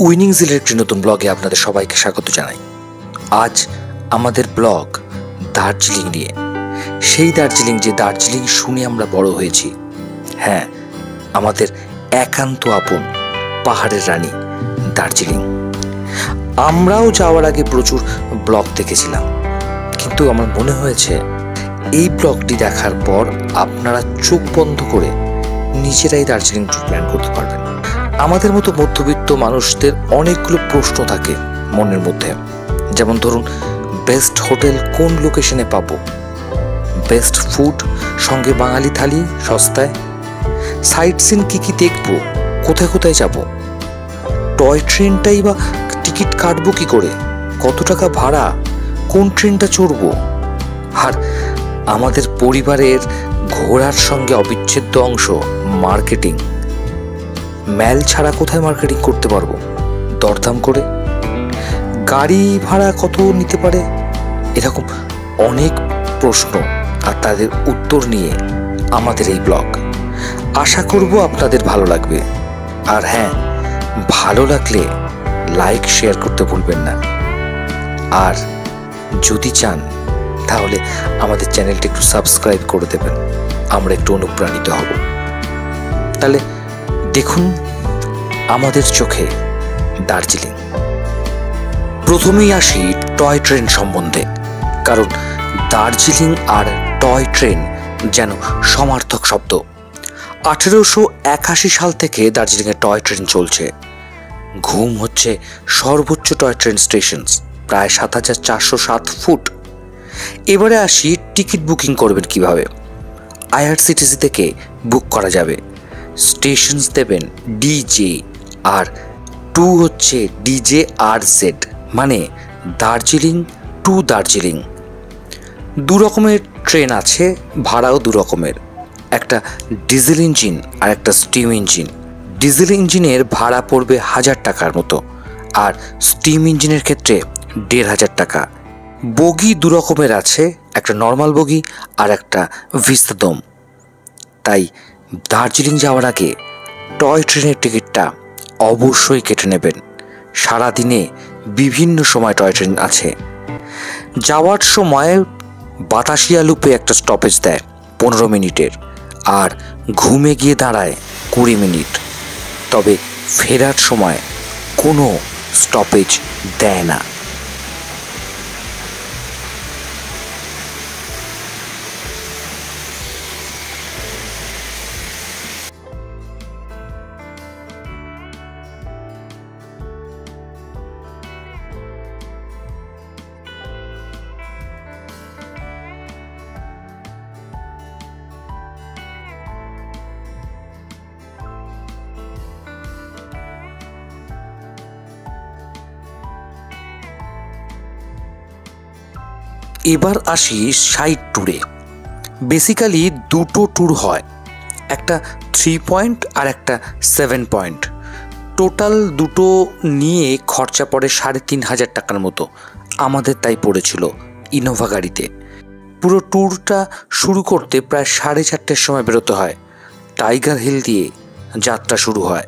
উইনিংজিলের একটি নতুন ব্লগে আপনাদের সবাইকে স্বাগত জানাই। আজ আমাদের ব্লগ দার্জিলিং নিয়ে। সেই দার্জিলিং যে দার্জিলিং শুনে আমরা বড় হয়েছি। হ্যাঁ, আমাদের একান্ত আপন পাহাড়ের রানী দার্জিলিং। আমরাও যাওয়ার আগে প্রচুর ব্লগ দেখেছিলাম, কিন্তু আমার মনে হয়েছে এই ব্লগটি দেখার পর আপনারা চোখ বন্ধ করে নিজেরাই দার্জিলিং ট্যুর প্ল্যান করতে পারবেন। আমাদের মতো মধ্যবিত্ত মানুষদের অনেকগুলো প্রশ্ন থাকে মনের মধ্যে, যেমন ধরুন, বেস্ট হোটেল কোন লোকেশনে পাবো, বেস্ট ফুড সঙ্গে বাঙালি থালি সস্তায়, সাইট সিন কী কী দেখবো, কোথায় কোথায় যাব, টয় ট্রেনটাই বা টিকিট কাটবো কী করে, কত টাকা ভাড়া, কোন ট্রেনটা চড়বো। আর আমাদের পরিবারের ঘোরার সঙ্গে অবিচ্ছেদ্য অংশ মার্কেটিং। মেল ছাড়া কোথায় মার্কেটিং করতে পারবো, দরদাম করে, গাড়ি ভাড়া কত নিতে পারে, এরকম অনেক প্রশ্ন আর তাদের উত্তর নিয়ে আমাদের এই ব্লগ। আশা করব আপনাদের ভালো লাগবে। আর হ্যাঁ, ভালো লাগলে লাইক শেয়ার করতে ভুলবেন না। আর যদি চান তাহলে আমাদের চ্যানেলটা একটু সাবস্ক্রাইব করে দেবেন, আমরা একটু অনুপ্রাণিত হব। তাহলে দেখুন আমাদের চোখে দার্জিলিং। প্রথমেই আসি টয় ট্রেন সম্বন্ধে, কারণ দার্জিলিং আর টয় ট্রেন যেন সমার্থক শব্দ। 1881 সাল থেকে দার্জিলিংয়ে টয় ট্রেন চলছে। ঘুম হচ্ছে সর্বোচ্চ টয় ট্রেন স্টেশন, প্রায় 7407 ফুট। এবারে আসি টিকিট বুকিং করবেন কিভাবে। আইআরসিটিসি থেকে বুক করা যাবে। স্টেশনস দেবেন ডিজে, আর টু হচ্ছে DJRZ, মানে দার্জিলিং টু দার্জিলিং। দু রকমের ট্রেন আছে, ভাড়াও দু রকমের, একটা ডিজেল ইঞ্জিন আর একটা স্টিম ইঞ্জিন। ডিজেল ইঞ্জিনের ভাড়া পড়বে 1000 টাকার মতো, আর স্টিম ইঞ্জিনের ক্ষেত্রে 1500 টাকা। বগি দু রকমের আছে, একটা নর্মাল বগি আর একটা ভিস্তাদম। তাই দার্জিলিং যাওয়ার আগে টয় ট্রেনের টিকিটটা অবশ্যই কেটে নেবেন। সারাদিনে বিভিন্ন সময় টয় ট্রেন আছে। যাওয়ার সময় বাতাসিয়া লুপে একটা স্টপেজ দেয় 15 মিনিটের, আর ঘুমে গিয়ে দাঁড়ায় 20 মিনিট। তবে ফেরার সময় কোনো স্টপেজ দেয় না। এবার আসি সাইড ট্যুরে। বেসিক্যালি দুটো ট্যুর হয়, একটা 3 পয়েন্ট আর একটা 7 পয়েন্ট। টোটাল দুটো নিয়ে খরচা পড়ে 3500 টাকার মতো। আমাদের তাই পড়েছিল ইনোভা গাড়িতে। পুরো ট্যুরটা শুরু করতে প্রায় 4:30টার সময় বেরোতে হয়। টাইগার হিল দিয়ে যাত্রা শুরু হয়।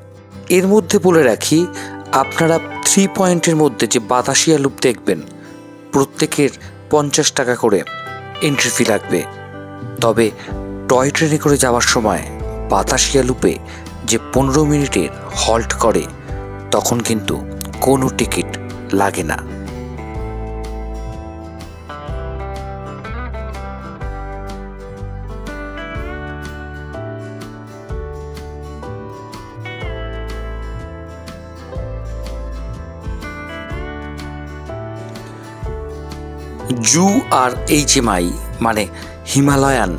এর মধ্যে বলে রাখি, আপনারা 3 পয়েন্টের মধ্যে যে বাতাসিয়া লুপ দেখবেন, প্রত্যেকের 50 টাকা করে এন্ট্রি ফি লাগবে। তবে টয় ট্রেনে করে যাওয়ার সময় বাতাসিয়া লুপে যে 15 মিনিটের হল্ট করে, তখন কিন্তু কোনো টিকিট লাগে না। জু আর HMI মানে হিমালয়ান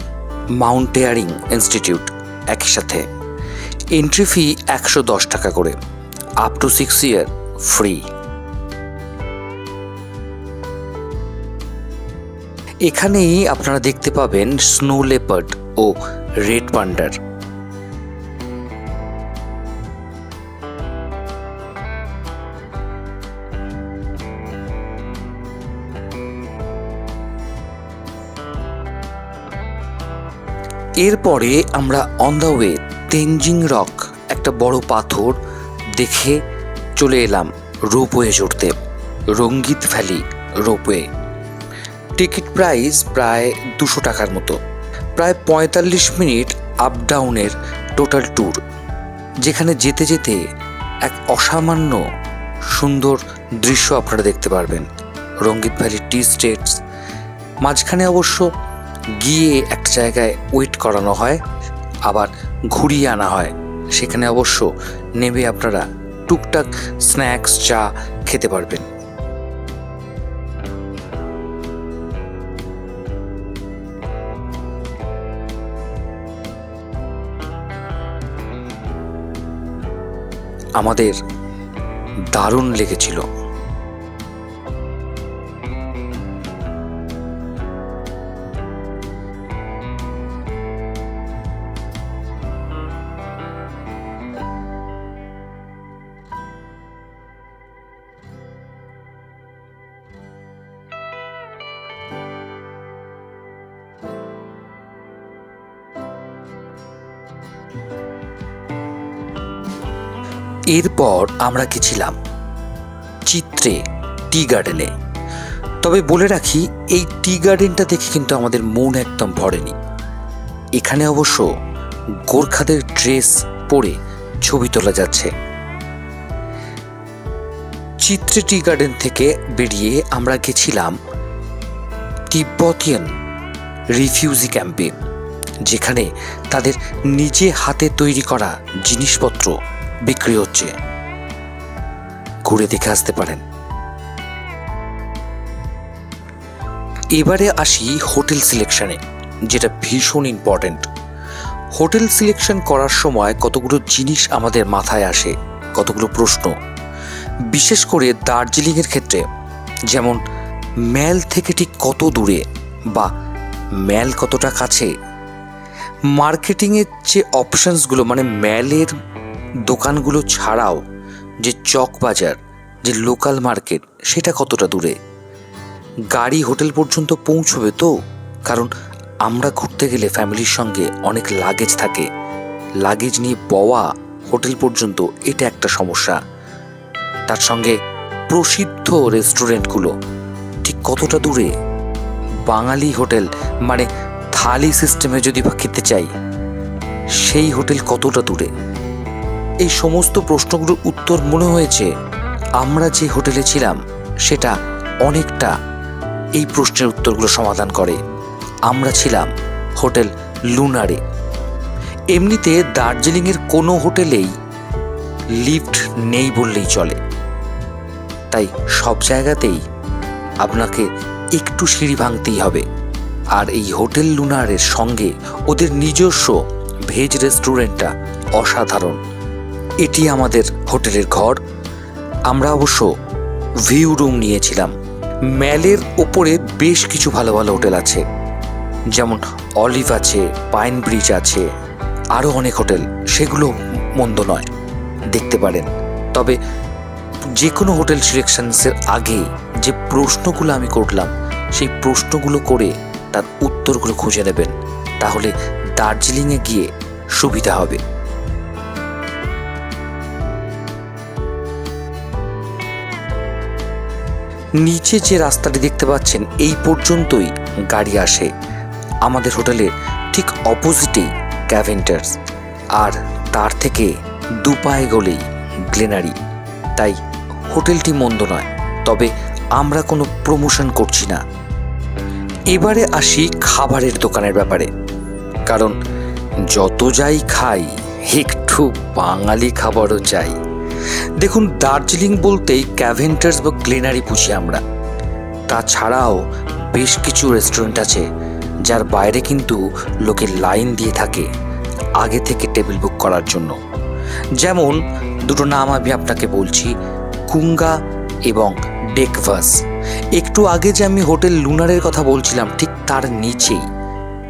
মাউন্টেয়ারিং ইনস্টিটিউট একই সাথে। এন্ট্রি ফি 110 টাকা করে, আপ টু 6 ইয়ার ফ্রি। এখানেই আপনারা দেখতে পাবেন স্নো লেপার্ড ও রেড পান্ডার। এরপরে আমরা on the way Tenzing rock, একটা বড় পাথর দেখে চলে এলাম রোপওয়ে চড়তে, রঙ্গিত ভ্যালি রোপওয়ে। টিকিট প্রাইস প্রায় 200 টাকার মতো। প্রায় 45 মিনিট আপ ডাউনের টোটাল ট্যুর, যেখানে যেতে যেতে এক অসামান্য সুন্দর দৃশ্য আপনারা দেখতে পারবেন। রঙ্গিত ভ্যালি টি স্টেটস, মাঝখানে অবশ্য গিয়ে একটা জায়গায় ওয়েট করানো হয়, আবার ঘুরিয়ে আনা হয়। সেখানে অবশ্য নেমে আপনারা টুকটাক স্ন্যাক্স চা খেতে পারবেন। আমাদের দারুণ লেগেছিল। এরপর আমরা গেছিলাম চিত্রে টি গার্ডেনে। তবে বলে রাখি, এই টি গার্ডেনটা দেখে কিন্তু আমাদের মন একদম ভরেনি। এখানে অবশ্য গোর্খাদের ড্রেস পরে ছবি তোলা যাচ্ছে। চিত্রে টি গার্ডেন থেকে বেরিয়ে আমরা গেছিলাম তিব্বতিয়ান রিফিউজি ক্যাম্পে, যেখানে তাদের নিজে হাতে তৈরি করা জিনিসপত্র বিক্রি হচ্ছে। ঘুরে দেখে আসতে পারেন। এবারে আসি হোটেল সিলেকশনে, যেটা ভীষণ ইম্পর্টেন্ট। হোটেল সিলেকশন করার সময় কতগুলো জিনিস আমাদের মাথায় আসে, কতগুলো প্রশ্ন। বিশেষ করে দার্জিলিংয়ের ক্ষেত্রে, যেমন ম্যাল থেকে ঠিক কত দূরে বা ম্যাল কতটা কাছে। মার্কেটিংয়ের যে অপশানসগুলো, মানে ম্যালের দোকানগুলো ছাড়াও যে চক বাজার, যে লোকাল মার্কেট, সেটা কতটা দূরে। গাড়ি হোটেল পর্যন্ত পৌঁছবে তো? কারণ আমরা ঘুরতে গেলে ফ্যামিলির সঙ্গে অনেক লাগেজ থাকে, লাগেজ নিয়ে বওয়া হোটেল পর্যন্ত এটা একটা সমস্যা। তার সঙ্গে প্রসিদ্ধ রেস্টুরেন্টগুলো ঠিক কতটা দূরে। বাঙালি হোটেল মানে থালি সিস্টেমে যদি বা খেতে চাই, সেই হোটেল কতটা দূরে। এই সমস্ত প্রশ্নগুলোর উত্তর মনে হয়েছে আমরা যে হোটেলে ছিলাম সেটা অনেকটা এই প্রশ্নের উত্তরগুলো সমাধান করে। আমরা ছিলাম হোটেল লুনারে। এমনিতে দার্জিলিংয়ের কোনো হোটেলেই লিফট নেই বললেই চলে, তাই সব জায়গাতেই আপনাকে একটু সিঁড়ি ভাঙতেই হবে। আর এই হোটেল লুনারের সঙ্গে ওদের নিজস্ব ভেজ রেস্টুরেন্টটা অসাধারণ। এটি আমাদের হোটেলের ঘর। আমরা অবশ্য ভিউ রুম নিয়েছিলাম। ম্যালের ওপরে বেশ কিছু ভালো ভালো হোটেল আছে, যেমন অলিভ আছে, পাইন ব্রিজ আছে, আরও অনেক হোটেল। সেগুলো মন্দ নয়, দেখতে পারেন। তবে যে কোনো হোটেল সিলেকশনসের আগে যে প্রশ্নগুলো আমি করলাম, সেই প্রশ্নগুলো করে তার উত্তরগুলো খুঁজে নেবেন, তাহলে দার্জিলিংয়ে গিয়ে সুবিধা হবে। নিচে যে রাস্তাটি দেখতে পাচ্ছেন, এই পর্যন্তই গাড়ি আসে। আমাদের হোটেলের ঠিক অপোজিটেই ক্যাভেন্টার্স, আর তার থেকে দুপায়ে গলেই গ্লেনারি। তাই হোটেলটি মন্দ নয়, তবে আমরা কোনো প্রমোশন করছি না। এবারে আসি খাবারের দোকানের ব্যাপারে, কারণ যত যাই খাই একটু বাঙালি খাবারও চাই। দেখুন, দার্জিলিং বলতেই ক্যাভেন্টার্স বা গ্লেনারি বুঝি আমরা। তাছাড়াও বেশ কিছু রেস্টুরেন্ট আছে যার বাইরে কিন্তু লোকে লাইন দিয়ে থাকে আগে থেকে টেবিল বুক করার জন্য। যেমন দুটো নাম আমি আপনাকে বলছি, কুঙ্গা এবং ডেকভাস। একটু আগে যে আমি হোটেল লুনারের কথা বলছিলাম, ঠিক তার নিচেই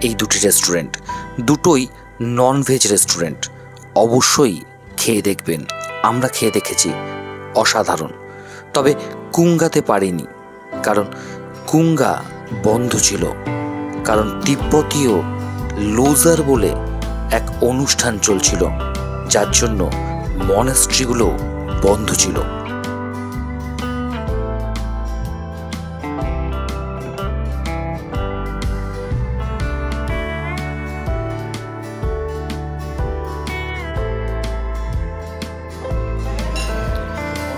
এই দুটি রেস্টুরেন্ট। দুটোই ননভেজ রেস্টুরেন্ট। অবশ্যই খেয়ে দেখবেন। আমরা খেয়ে দেখেছি, অসাধারণ। তবে কুঙ্গাতে পারিনি, কারণ কুঙ্গা বন্ধ ছিল। কারণ তিব্বতীয় লোজার বলে এক অনুষ্ঠান চলছিল, যার জন্য মনাস্ট্রিগুলো বন্ধ ছিল।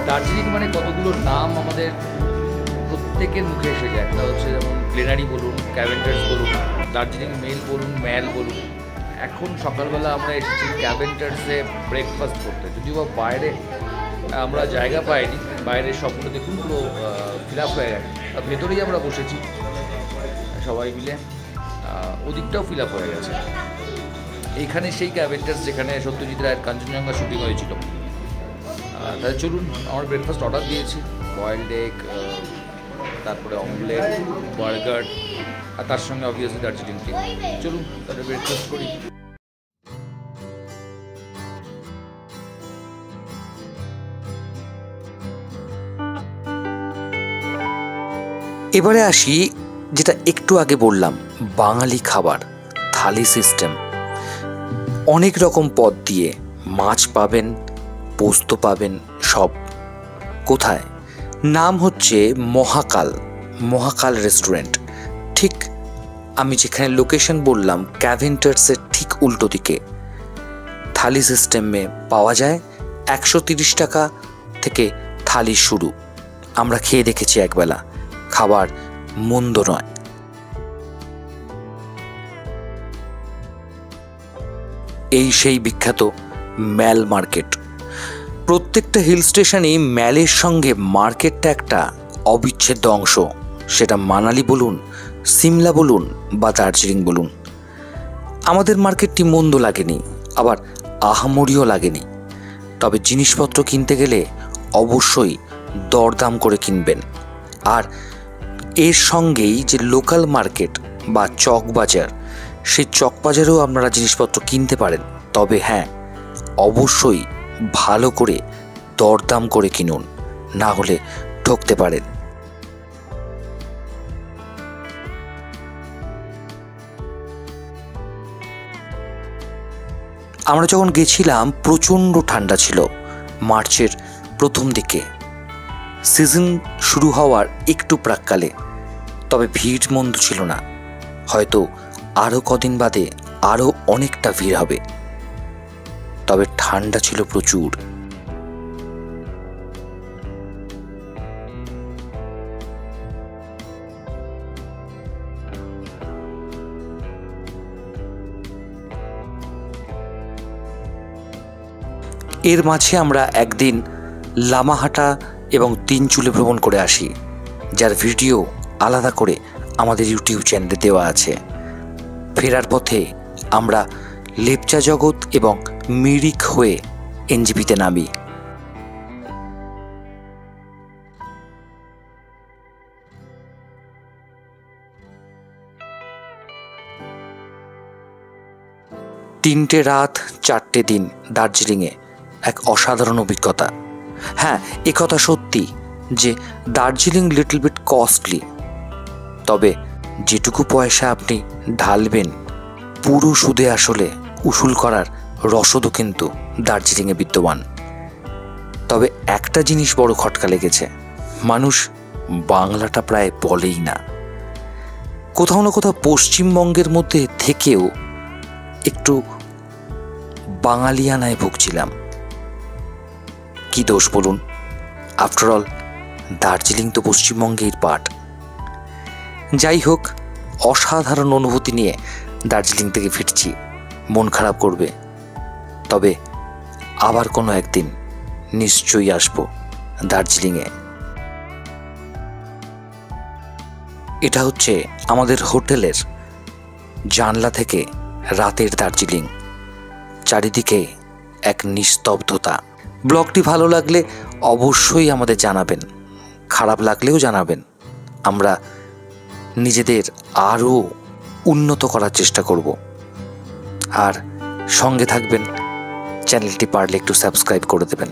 দার্জিলিং মানে কতগুলো নাম আমাদের প্রত্যেকের মুখে এসে যায়। একটা হচ্ছে যেমন গ্লেনারি বলুন, ক্যাভেন্টার্স বলুন, দার্জিলিং মেল বলুন, ম্যাল বলুন। এখন সকালবেলা আমরা এসেছি ক্যাভেন্টার্সে ব্রেকফাস্ট করতে, যদিও বা বাইরে আমরা জায়গা পাইনি, বাইরে সবগুলো দেখুন পুরো ফিল আপ হয়ে গেছে। আর ভেতরেই আমরা বসেছি সবাই মিলে, ওদিকটাও ফিল আপ হয়ে গেছে। এইখানে সেই ক্যাভেন্টার্স যেখানে সত্যজিৎ রায়ের কাঞ্চনজঙ্ঘা শুটিং হয়েছিল। তাহলে চলুন, আমরা ব্রেকফাস্ট অর্ডার দিয়েছি, বয়েলড এগ, তারপরে অমলেট, বার্গার, আর তার সঙ্গে অবভিয়াসলি দার্জিলিং টি। চলুন তাহলে ব্রেকফাস্ট করি। এবারে আসি যেটা একটু আগে বললাম, বাঙালি খাবার, থালি সিস্টেম। অনেক রকম পদ দিয়ে মাছ পাবেন, পোস্ত পাবেন, সব। কোথায়? নাম হচ্ছে মহাকাল, মহাকাল রেস্টুরেন্ট। ঠিক আমি যেখানে লোকেশন বললাম ক্যাভেন্টার্সের ঠিক উল্টো দিকে। থালি সিস্টেমে পাওয়া যায়, 130 টাকা থেকে থালি শুরু। আমরা খেয়ে দেখেছি একবেলা, খাবার মন্দ নয়। এই সেই বিখ্যাত ম্যাল মার্কেট। প্রত্যেকটা হিল স্টেশনেই ম্যালের সঙ্গে মার্কেটটা একটা অবিচ্ছেদ্য অংশ। সেটা মানালি বলুন, সিমলা বলুন বা দার্জিলিং বলুন। আমাদের মার্কেটটি মন্দ লাগেনি, আবার আহামরিও লাগেনি। তবে জিনিসপত্র কিনতে গেলে অবশ্যই দরদাম করে কিনবেন। আর এর সঙ্গেই যে লোকাল মার্কেট বা চক বাজার, সেই চক বাজারেও আপনারা জিনিসপত্র কিনতে পারেন। তবে হ্যাঁ, অবশ্যই ভালো করে দরদাম করে কিনুন, না হলে ঠকতে পারেন। আমরা যখন গেছিলাম প্রচণ্ড ঠান্ডা ছিল, মার্চের প্রথম দিকে, সিজন শুরু হওয়ার একটু প্রাক্কালে। তবে ভিড় মন্দ ছিল না। হয়তো আরও কদিন বাদে আরও অনেকটা ভিড় হবে। তবে ঠান্ডা ছিল প্রচুর। এর মাঝে আমরা একদিন লামাহাটা এবং তিনচুলে ভ্রমণ করে আসি, যার ভিডিও আলাদা করে আমাদের ইউটিউব চ্যানেলে দেওয়া আছে। ফেরার পথে আমরা লেপচা জগৎ এবং মিরিক হয়ে এনজেপিতে নামি। তিনটে রাত 4টে দিন দার্জিলিংয়ে, এক অসাধারণ অভিজ্ঞতা। হ্যাঁ, একথা সত্যি যে দার্জিলিং লিটল বিট কস্টলি। তবে যেটুকু পয়সা আপনি ঢালবেন, পুরো সুদে আসলে উসুল করার রসদও কিন্তু দার্জিলিংয়ে বিদ্যমান। তবে একটা জিনিস বড় খটকা লেগেছে, মানুষ বাংলাটা প্রায় বলেই না। কোথাও না কোথাও পশ্চিমবঙ্গের মধ্যে থেকেও একটু বাঙালিয়ানায় ভুগছিলাম। কি দোষ বলুন? আফটারঅল দার্জিলিং তো পশ্চিমবঙ্গের পার্ট। যাই হোক, অসাধারণ অনুভূতি নিয়ে দার্জিলিং থেকে ফিরছি। মন খারাপ করবে, তবে আবার কোনো একদিন নিশ্চয়ই আসবো দার্জিলিংয়ে। এটা হচ্ছে আমাদের হোটেলের জানলা থেকে রাতের দার্জিলিং। চারিদিকে এক নিস্তব্ধতা। ব্লগটি ভালো লাগলে অবশ্যই আমাদের জানাবেন, খারাপ লাগলেও জানাবেন। আমরা নিজেদের আরও উন্নত করার চেষ্টা করব। আর সঙ্গে থাকবেন, চ্যানেলটি পারলে একটু সাবস্ক্রাইব করে দেবেন।